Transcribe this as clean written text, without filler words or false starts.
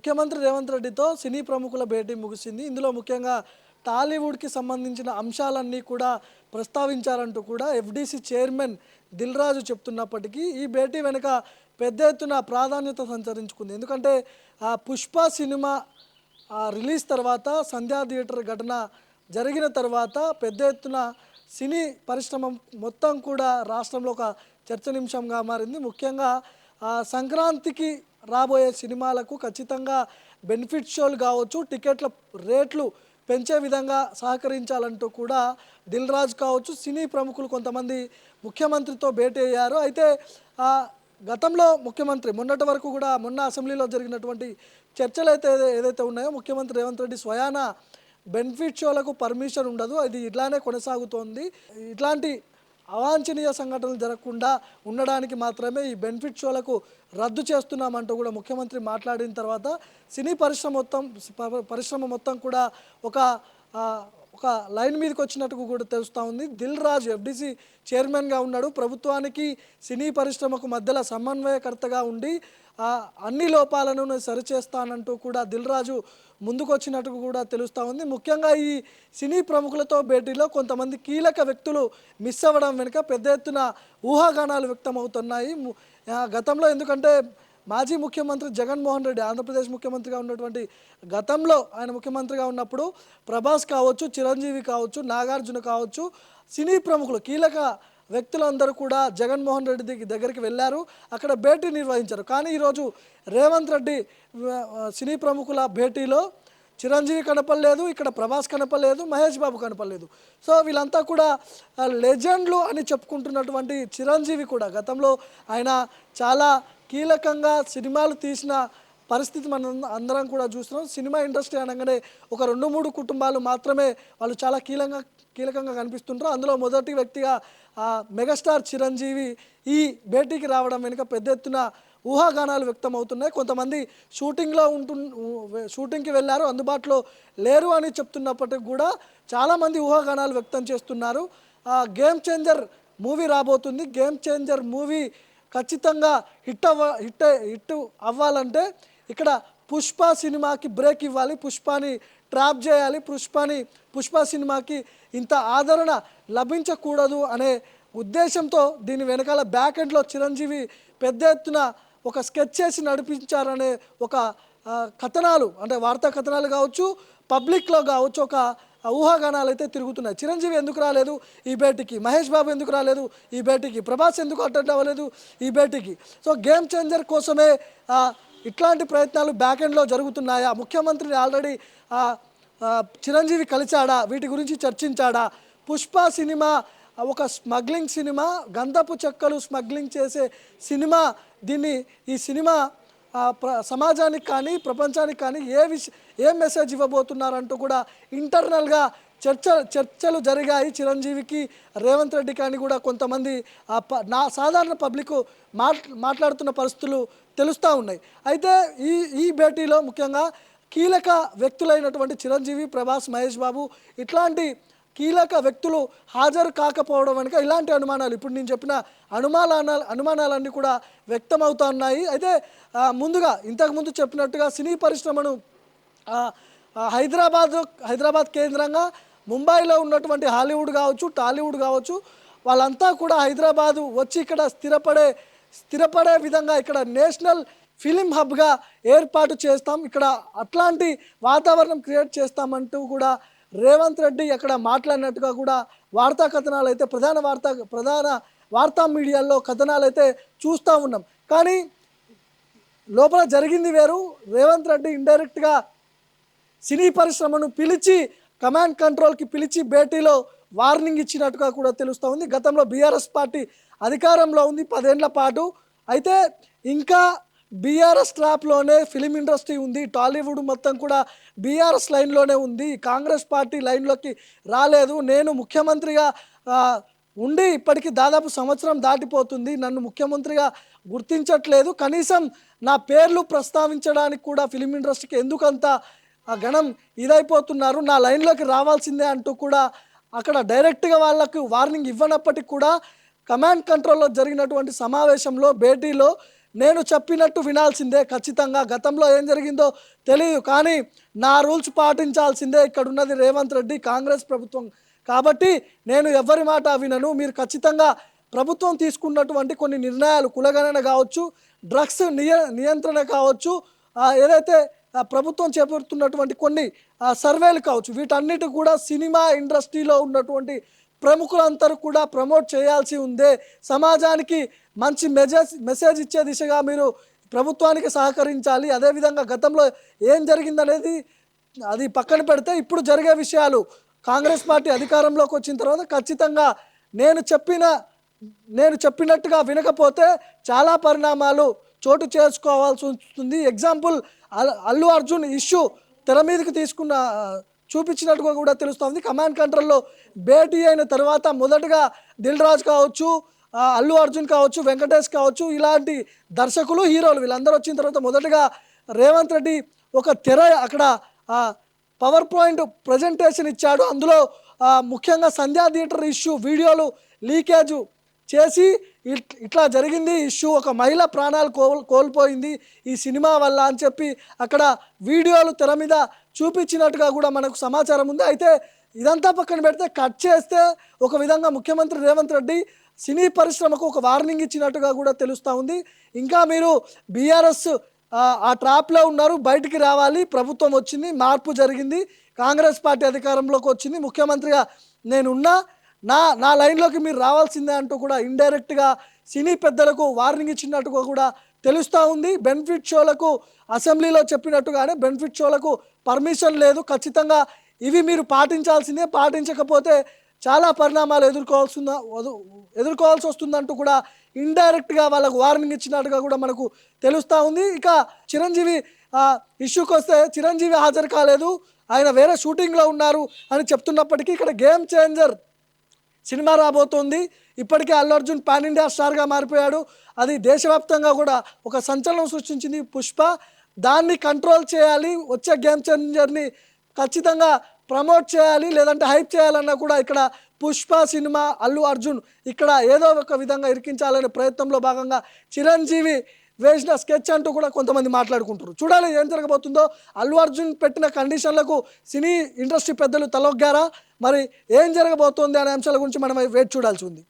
ముఖ్యమంత్రి రేవంత్ రెడ్డితో సినీ ప్రముఖుల భేటీ ముగిసింది. ఇందులో ముఖ్యంగా టాలీవుడ్‌కి సంబంధించిన అంశాలన్నీ కూడా ప్రస్తావించారంటూ కూడా ఎఫ్‌డీసీ చైర్మన్ దిల్ రాజు చెప్తున్నప్పటికీ, ఈ భేటీ వెనుక పెద్ద ఎత్తున ప్రాధాన్యత సంతరించుకుంది. ఎందుకంటే 'పుష్ప' సినిమా రిలీజ్ తర్వాత, సంధ్యా థియేటర్ ఘటన జరిగిన తర్వాత పెద్ద ఎత్తున సినీ పరిశ్రమ మొత్తం కూడా రాష్ట్రంలో ఒక చర్చనీయాంశంగా మారింది. ముఖ్యంగా సంక్రాంతికి రాబోయే సినిమాలకు ఖచ్చితంగా బెనిఫిట్ షోలు కావచ్చు, టికెట్ల రేట్లు పెంచే విధంగా సహకరించాలంటూ కూడా దిల్ రాజు కావచ్చు, సినీ ప్రముఖులు కొంతమంది ముఖ్యమంత్రితో భేటీ అయ్యారు. అయితే గతంలో ముఖ్యమంత్రి మొన్నటి వరకు కూడా మొన్న అసెంబ్లీలో జరిగినటువంటి చర్చలు ఏదైతే ఉన్నాయో, ముఖ్యమంత్రి రేవంత్ రెడ్డి స్వయాన బెనిఫిట్ షోలకు పర్మిషన్ ఉండదు, అది ఇట్లానే కొనసాగుతోంది, ఇట్లాంటి అవాంఛనీయ సంఘటనలు జరగకుండా ఉండడానికి మాత్రమే ఈ బెనిఫిట్ షోలకు రద్దు చేస్తున్నామంటూ కూడా ముఖ్యమంత్రి మాట్లాడిన తర్వాత సినీ పరిశ్రమ మొత్తం కూడా ఒక లైన్ మీదకి వచ్చినట్టు కూడా తెలుస్తూ ఉంది. దిల్ రాజు ఎఫ్‌డీసీ చైర్మన్గా ఉన్నాడు. ప్రభుత్వానికి సినీ పరిశ్రమకు మధ్యలో సమన్వయకర్తగా ఉండి అన్ని లోపాలను సరిచేస్తానంటూ కూడా దిల్ రాజు ముందుకొచ్చినట్టు కూడా తెలుస్తూ ఉంది. ముఖ్యంగా ఈ సినీ ప్రముఖులతో భేటీలో కొంతమంది కీలక వ్యక్తులు మిస్ అవ్వడం వెనుక పెద్ద ఎత్తున ఊహాగానాలు వ్యక్తమవుతున్నాయి. గతంలో ఎందుకంటే మాజీ ముఖ్యమంత్రి జగన్మోహన్ రెడ్డి ఆంధ్రప్రదేశ్ ముఖ్యమంత్రిగా ఉన్నటువంటి గతంలో ఆయన ముఖ్యమంత్రిగా ఉన్నప్పుడు ప్రభాస్ కావచ్చు, చిరంజీవి కావచ్చు, నాగార్జున కావచ్చు, సినీ ప్రముఖులు కీలక వ్యక్తులందరూ కూడా జగన్మోహన్ రెడ్డి దగ్గరికి వెళ్ళారు, అక్కడ భేటీ నిర్వహించారు. కానీ ఈరోజు రేవంత్ రెడ్డి సినీ ప్రముఖుల భేటీలో చిరంజీవి కనపడలేదు, ఇక్కడ ప్రభాస్ కనపడలేదు, మహేష్ బాబు కనపడలేదు. సో వీళ్ళంతా కూడా లెజెండ్లు అని చెప్పుకుంటున్నటువంటి చిరంజీవి కూడా గతంలో ఆయన చాలా కీలకంగా సినిమాలు తీసిన పరిస్థితి మనం అందరం కూడా చూస్తున్నాం. సినిమా ఇండస్ట్రీ అనగానే ఒక 2-3 కుటుంబాలు మాత్రమే వాళ్ళు చాలా కీలకంగా కనిపిస్తుంటారు. అందులో మొదటి వ్యక్తిగా మెగాస్టార్ చిరంజీవి ఈ భేటీకి రావడం వెనుక పెద్ద ఎత్తున ఊహాగానాలు వ్యక్తమవుతున్నాయి. కొంతమంది షూటింగ్కి వెళ్ళారు, అందుబాటులో లేరు అని చెప్తున్నప్పటికీ కూడా చాలామంది ఊహాగానాలు వ్యక్తం చేస్తున్నారు. గేమ్ చేంజర్ మూవీ రాబోతుంది. గేమ్ చేంజర్ మూవీ ఖచ్చితంగా హిట్ అవ్వాలంటే ఇక్కడ పుష్ప సినిమాకి బ్రేక్ ఇవ్వాలి, పుష్పని ట్రాప్ చేయాలి, పుష్ప సినిమాకి ఇంత ఆదరణ లభించకూడదు అనే ఉద్దేశంతో దీని వెనకాల బ్యాక్ ఎండ్లో చిరంజీవి పెద్ద ఎత్తున ఒక స్కెచ్ చేసి నడిపించారనే ఒక కథనాలు, అంటే వార్తా కథనాలు కావచ్చు, పబ్లిక్లో కావచ్చు, ఒక ఊహాగానాలు అయితే తిరుగుతున్నాయి. చిరంజీవి ఎందుకు రాలేదు ఈ భేటీకి, మహేష్ బాబు ఎందుకు రాలేదు ఈ భేటీకి, ప్రభాస్ ఎందుకు అటెండ్ అవ్వలేదు ఈ భేటీకి. సో గేమ్ చేంజర్ కోసమే ఇట్లాంటి ప్రయత్నాలు బ్యాక్ ఎండ్లో జరుగుతున్నాయా, ముఖ్యమంత్రిని ఆల్రెడీ చిరంజీవి కలిశాడా, వీటి గురించి చర్చించాడా, పుష్ప సినిమా ఒక స్మగ్లింగ్ సినిమా, గంధపు చెక్కలు స్మగ్లింగ్ చేసే సినిమా, ఈ సినిమా సమాజానికి కానీ ప్రపంచానికి కానీ ఏ మెసేజ్ ఇవ్వబోతున్నారంటూ కూడా ఇంటర్నల్గా చర్చలు జరిగాయి. చిరంజీవికి రేవంత్ రెడ్డి కానీ కూడా కొంతమంది సాధారణ పబ్లిక్ మాట్లాడుతున్న పరిస్థితులు తెలుస్తూ ఉన్నాయి. అయితే ఈ భేటీలో ముఖ్యంగా కీలక వ్యక్తులైనటువంటి చిరంజీవి, ప్రభాస్, మహేష్ బాబు ఇట్లాంటి కీలక వ్యక్తులు హాజరు కాకపోవడం వెనుక ఇలాంటి అనుమానాలు, ఇప్పుడు నేను చెప్పిన అనుమానాలన్నీ కూడా వ్యక్తమవుతున్నాయి. అయితే ముందుగా ఇంతకుముందు చెప్పినట్టుగా సినీ పరిశ్రమను హైదరాబాద్ కేంద్రంగా ముంబైలో ఉన్నటువంటి హాలీవుడ్ కావచ్చు, టాలీవుడ్ కావచ్చు, వాళ్ళంతా కూడా హైదరాబాదు వచ్చి ఇక్కడ స్థిరపడే విధంగా ఇక్కడ నేషనల్ ఫిలిం హబ్గా ఏర్పాటు చేస్తాం, ఇక్కడ అట్లాంటి వాతావరణం క్రియేట్ చేస్తామంటూ కూడా రేవంత్ రెడ్డి అక్కడ మాట్లాడినట్టుగా కూడా వార్తా కథనాలు అయితే ప్రధాన వార్తా మీడియాల్లో కథనాలు అయితే చూస్తూ ఉన్నాం. కానీ లోపల జరిగింది వేరు. రేవంత్ రెడ్డి ఇండైరెక్ట్గా సినీ పరిశ్రమను పిలిచి కమాండ్ కంట్రోల్కి పిలిచి భేటీలో వార్నింగ్ ఇచ్చినట్టుగా కూడా తెలుస్తూ ఉంది. గతంలో బీఆర్ఎస్ పార్టీ అధికారంలో ఉంది 10 ఏళ్ల పాటు. అయితే ఇంకా బీఆర్ఎస్ ట్రాప్లోనే ఫిలిం ఇండస్ట్రీ ఉంది, టాలీవుడ్ మొత్తం కూడా బీఆర్ఎస్ లైన్లోనే ఉంది, కాంగ్రెస్ పార్టీ లైన్లోకి రాలేదు. నేను ముఖ్యమంత్రిగా ఉండి ఇప్పటికీ దాదాపు సంవత్సరం దాటిపోతుంది, నన్ను ముఖ్యమంత్రిగా గుర్తించట్లేదు, కనీసం నా పేర్లు ప్రస్తావించడానికి కూడా ఫిలిం ఇండస్ట్రీకి ఎందుకంత గణం ఇదైపోతున్నారు, నా లైన్లోకి రావాల్సిందే అంటూ కూడా అక్కడ డైరెక్ట్గా వాళ్ళకు వార్నింగ్ ఇవ్వనప్పటికీ కూడా కమాండ్ కంట్రోల్లో జరిగినటువంటి సమావేశంలో భేటీలో నేను చెప్పినట్టు వినాల్సిందే ఖచ్చితంగా. గతంలో ఏం జరిగిందో తెలియదు, కానీ నా రూల్స్ పాటించాల్సిందే. ఇక్కడ ఉన్నది రేవంత్ రెడ్డి కాంగ్రెస్ ప్రభుత్వం కాబట్టి నేను ఎవరి మాట వినను. మీరు ఖచ్చితంగా ప్రభుత్వం తీసుకున్నటువంటి కొన్ని నిర్ణయాలు కులగణన కావచ్చు, డ్రగ్స్ నియంత్రణ కావచ్చు, ఏదైతే ప్రభుత్వం చేపడుతున్నటువంటి కొన్ని సర్వేలు కావచ్చు, వీటన్నిటి కూడా సినిమా ఇండస్ట్రీలో ఉన్నటువంటి ప్రముఖులందరూ కూడా ప్రమోట్ చేయాల్సి ఉందే. సమాజానికి మంచి మెసేజ్ ఇచ్చే దిశగా మీరు ప్రభుత్వానికి సహకరించాలి. అదేవిధంగా గతంలో ఏం జరిగిందనేది అది పక్కన పెడితే ఇప్పుడు జరిగే విషయాలు కాంగ్రెస్ పార్టీ అధికారంలోకి వచ్చిన తర్వాత ఖచ్చితంగా నేను చెప్పినట్టుగా వినకపోతే చాలా పరిణామాలు చోటు చేసుకోవాల్సి ఉంటుంది. ఎగ్జాంపుల్ అల్లు అర్జున్ ఇష్యూ తెర మీదకి చూపించినట్టుగా కూడా తెలుస్తుంది. కమాండ్ కంట్రోల్లో భేటీ అయిన తర్వాత మొదటగా దిల్ రాజు కావచ్చు, అల్లు అర్జున్ కావచ్చు, వెంకటేష్ కావచ్చు, ఇలాంటి దర్శకులు హీరోలు వీళ్ళందరూ వచ్చిన తర్వాత మొదటగా రేవంత్ రెడ్డి ఒక అక్కడ పవర్ పాయింట్ ప్రజెంటేషన్ ఇచ్చాడు. అందులో ముఖ్యంగా సంధ్యా థియేటర్ ఇష్యూ వీడియోలు లీకేజ్ చేసి ఇట్లా జరిగింది ఇష్యూ, ఒక మహిళ ప్రాణాలు కోల్పోయింది ఈ సినిమా వల్ల అని చెప్పి అక్కడ వీడియోలు తెర మీద చూపించినట్టుగా కూడా మనకు సమాచారం ఉంది. అయితే ఇదంతా పక్కన పెడితే కట్ చేస్తే ఒక విధంగా ముఖ్యమంత్రి రేవంత్ రెడ్డి సినీ పరిశ్రమకు ఒక వార్నింగ్ ఇచ్చినట్టుగా కూడా తెలుస్తూ ఉంది. ఇంకా మీరు బీఆర్ఎస్ ఆ ట్రాప్లో ఉన్నారు, బయటికి రావాలి, ప్రభుత్వం వచ్చింది, మార్పు జరిగింది, కాంగ్రెస్ పార్టీ అధికారంలోకి వచ్చింది, ముఖ్యమంత్రిగా నేనున్నా, నా లైన్లోకి మీరు రావాల్సిందే అంటూ కూడా ఇండైరెక్ట్గా సినీ పెద్దలకు వార్నింగ్ ఇచ్చినట్టుగా కూడా తెలుస్తూ ఉంది. బెనిఫిట్ షోలకు అసెంబ్లీలో చెప్పినట్టుగానే బెనిఫిట్ షోలకు పర్మిషన్ లేదు, ఖచ్చితంగా ఇవి మీరు పాటించాల్సిందే, పాటించకపోతే చాలా పరిణామాలు ఎదుర్కోవాల్సి వస్తుందంటూ కూడా ఇండైరెక్ట్గా వాళ్ళకు వార్నింగ్ ఇచ్చినట్టుగా కూడా మనకు తెలుస్తూ ఉంది. ఇక చిరంజీవి ఇష్యూకి వస్తే చిరంజీవి హాజరు కాలేదు, ఆయన వేరే షూటింగ్లో ఉన్నారు అని చెప్తున్నప్పటికీ ఇక్కడ గేమ్ చేంజర్ సినిమా రాబోతోంది. ఇప్పటికే అల్లు అర్జున్ పాన్ ఇండియా స్టార్గా మారిపోయాడు. అది దేశవ్యాప్తంగా కూడా ఒక సంచలనం సృష్టించింది పుష్ప. దాన్ని కంట్రోల్ చేయాలి, వచ్చే గేమ్ చేంజర్ని ఖచ్చితంగా ప్రమోట్ చేయాలి, లేదంటే హైప్ చేయాలన్నా కూడా ఇక్కడ పుష్ప సినిమా అల్లు అర్జున్ ఇక్కడ ఏదో ఒక విధంగా ఇరికించాలనే ప్రయత్నంలో భాగంగా చిరంజీవి వేసిన స్కెచ్ అంటూ కూడా కొంతమంది మాట్లాడుకుంటారు. చూడాలి ఏం జరగబోతుందో. అల్లు అర్జున్ పెట్టిన కండిషన్లకు సినీ ఇండస్ట్రీ పెద్దలు తలొగ్గారా, మరి ఏం జరగబోతోంది అనే అంశాల గురించి మనం వేచి చూడాల్సి ఉంది.